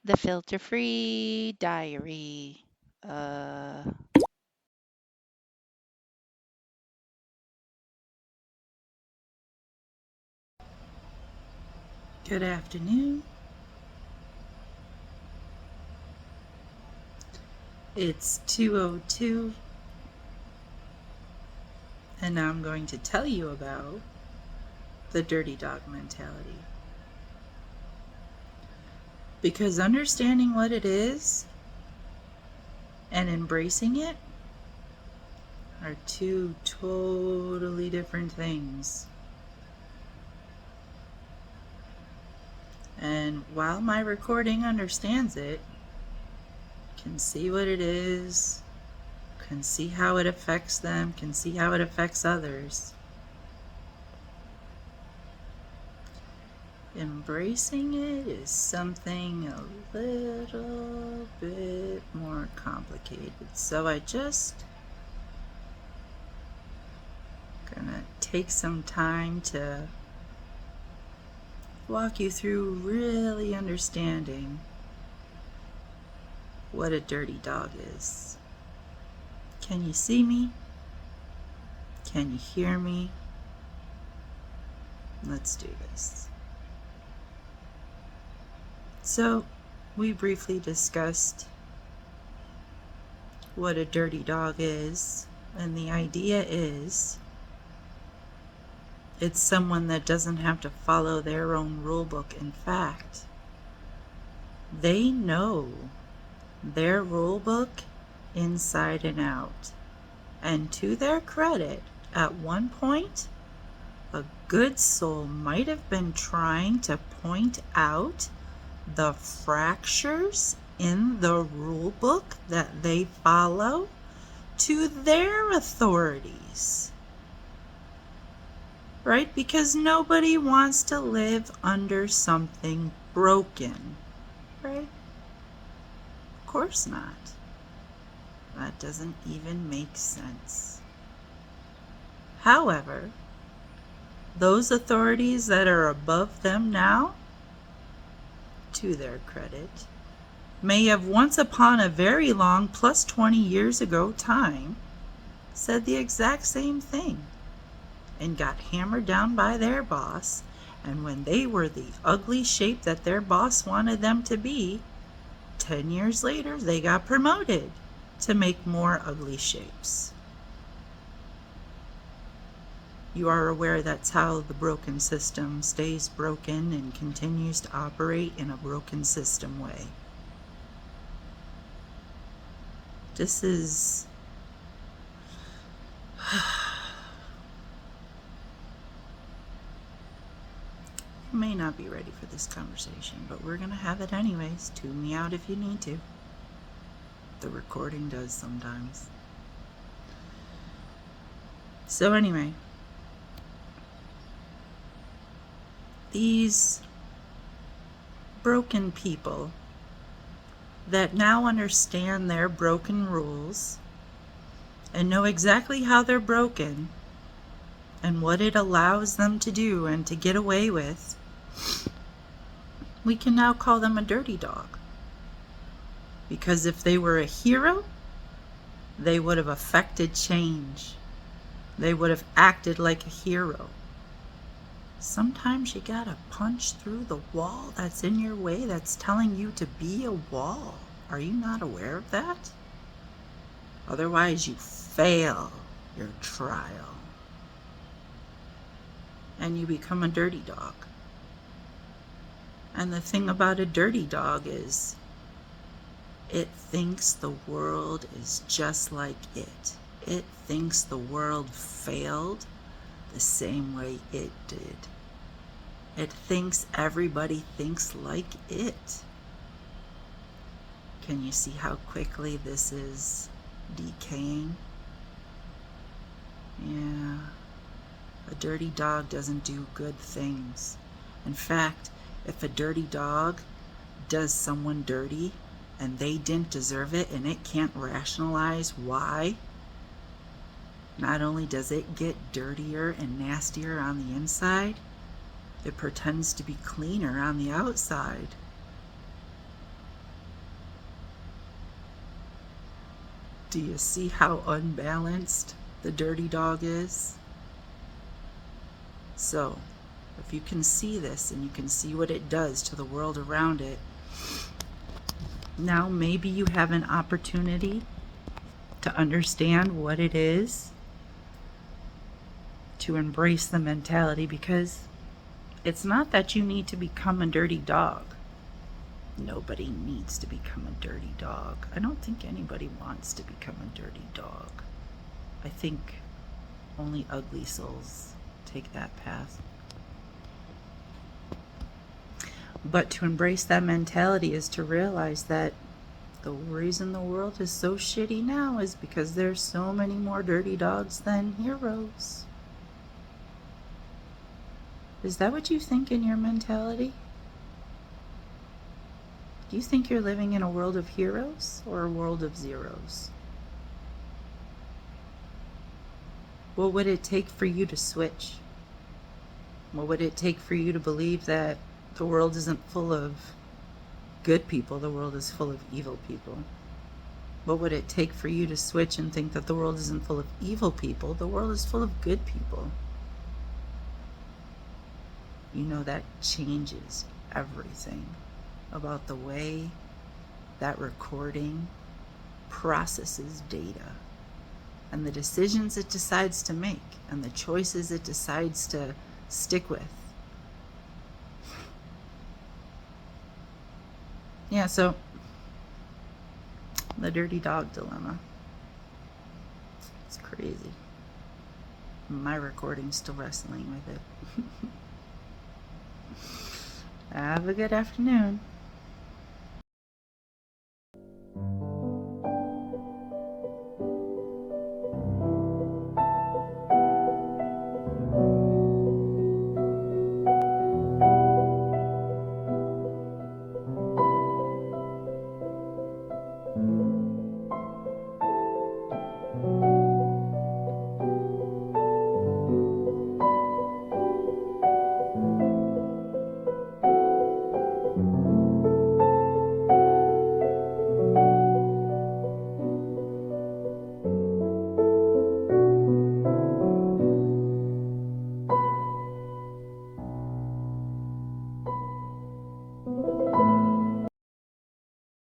The filter-free diary. Good afternoon. It's 2:02, and now I'm going to tell you about the dirty dog mentality. Because understanding what it is and embracing it are two totally different things. And while my recording understands it, can see what it is, can see how it affects them, can see how it affects others, embracing it is something a little bit more complicated. So I just gonna take some time to walk you through really understanding what a dirty dog is. Can you see me? Can you hear me? Let's do this. So, we briefly discussed what a dirty dog is, and the idea is it's someone that doesn't have to follow their own rule book. In fact, they know their rule book inside and out. And to their credit, at one point, a good soul might have been trying to point out the fractures in the rule book that they follow to their authorities. Right? Because nobody wants to live under something broken. Right? Of course not. That doesn't even make sense. However, those authorities that are above them now, to their credit, may have once upon a very long, plus 20 years ago time, said the exact same thing and got hammered down by their boss, and when they were the ugly shape that their boss wanted them to be, 10 years later they got promoted to make more ugly shapes. You are aware that's how the broken system stays broken and continues to operate in a broken system way. This is you may not be ready for this conversation, but we're going to have it anyways. Tune me out if you need to. The recording does sometimes. So anyway, these broken people that now understand their broken rules and know exactly how they're broken and what it allows them to do and to get away with, we can now call them a dirty dog. Because if they were a hero, they would have affected change. They would have acted like a hero. Sometimes you gotta punch through the wall that's in your way that's telling you to be a wall. Are you not aware of that? Otherwise you fail your trial and you become a dirty dog. And the thing about a dirty dog is it thinks the world is just like it. It thinks the world failed the same way it did. It thinks everybody thinks like it. Can you see how quickly this is decaying? Yeah. A dirty dog doesn't do good things. In fact, if a dirty dog does someone dirty and they didn't deserve it and it can't rationalize why, not only does it get dirtier and nastier on the inside, it pretends to be cleaner on the outside. Do you see how unbalanced the dirty dog is? So, if you can see this and you can see what it does to the world around it, now maybe you have an opportunity to understand what it is, to embrace the mentality, because it's not that you need to become a dirty dog. Nobody needs to become a dirty dog. I don't think anybody wants to become a dirty dog. I think only ugly souls take that path. But to embrace that mentality is to realize that the reason the world is so shitty now is because there's so many more dirty dogs than heroes. Is that what you think in your mentality? Do you think you're living in a world of heroes or a world of zeros? What would it take for you to switch? What would it take for you to believe that the world isn't full of good people, the world is full of evil people? What would it take for you to switch and think that the world isn't full of evil people, the world is full of good people? You know, that changes everything about the way that recording processes data and the decisions it decides to make and the choices it decides to stick with. Yeah, so the dirty dog dilemma. It's crazy. My recording's still wrestling with it. Have a good afternoon.